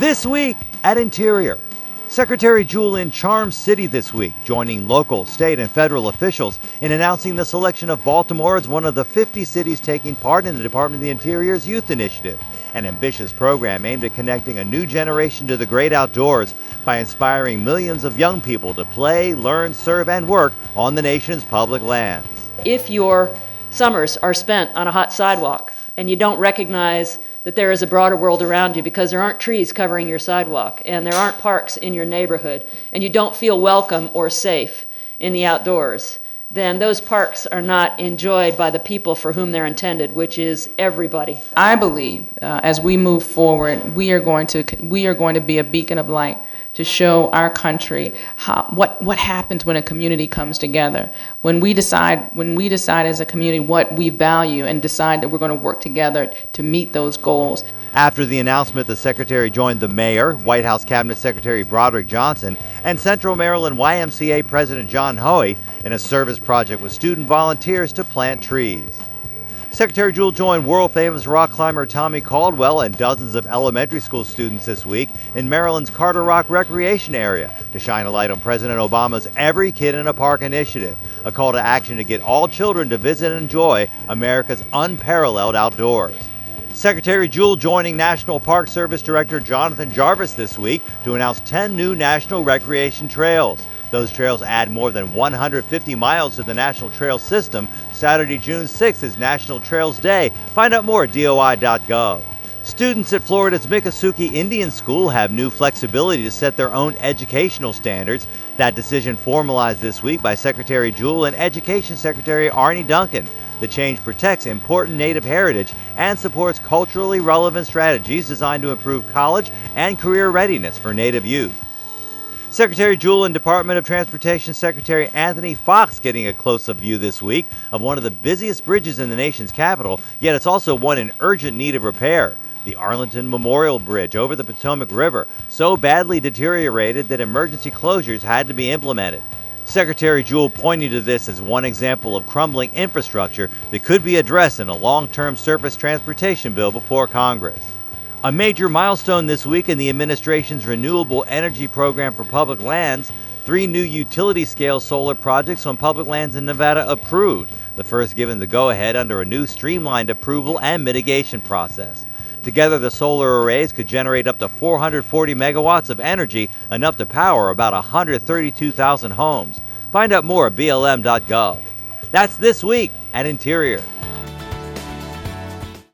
This week at Interior, Secretary Jewell in Charm City this week, joining local, state, and federal officials in announcing the selection of Baltimore as one of the 50 cities taking part in the Department of the Interior's Youth Initiative, an ambitious program aimed at connecting a new generation to the great outdoors by inspiring millions of young people to play, learn, serve, and work on the nation's public lands. If your summers are spent on a hot sidewalk and you don't recognize that there is a broader world around you because there aren't trees covering your sidewalk and there aren't parks in your neighborhood and you don't feel welcome or safe in the outdoors, then those parks are not enjoyed by the people for whom they're intended, which is everybody. I believe as we move forward, we are going to be a beacon of light to show our country what happens when a community comes together. When we decide as a community what we value and decide that we're going to work together to meet those goals. After the announcement, the Secretary joined the Mayor, White House Cabinet Secretary Broderick Johnson, and Central Maryland YMCA President John Hoey in a service project with student volunteers to plant trees. Secretary Jewell joined world-famous rock climber Tommy Caldwell and dozens of elementary school students this week in Maryland's Carter Rock Recreation Area to shine a light on President Obama's Every Kid in a Park initiative, a call to action to get all children to visit and enjoy America's unparalleled outdoors. Secretary Jewell joining National Park Service Director Jonathan Jarvis this week to announce 10 new national recreation trails. Those trails add more than 150 miles to the National Trail System. Saturday, June 6th is National Trails Day. Find out more at DOI.gov. Students at Florida's Miccosukee Indian School have new flexibility to set their own educational standards. That decision formalized this week by Secretary Jewell and Education Secretary Arne Duncan. The change protects important Native heritage and supports culturally relevant strategies designed to improve college and career readiness for Native youth. Secretary Jewell and Department of Transportation Secretary Anthony Foxx getting a close-up view this week of one of the busiest bridges in the nation's capital, yet it's also one in urgent need of repair. The Arlington Memorial Bridge over the Potomac River, so badly deteriorated that emergency closures had to be implemented. Secretary Jewell pointing to this as one example of crumbling infrastructure that could be addressed in a long-term surface transportation bill before Congress. A major milestone this week in the administration's renewable energy program for public lands, 3 new utility-scale solar projects on public lands in Nevada approved, the first given the go-ahead under a new streamlined approval and mitigation process. Together, the solar arrays could generate up to 440 megawatts of energy, enough to power about 132,000 homes. Find out more at BLM.gov. That's This Week at Interior.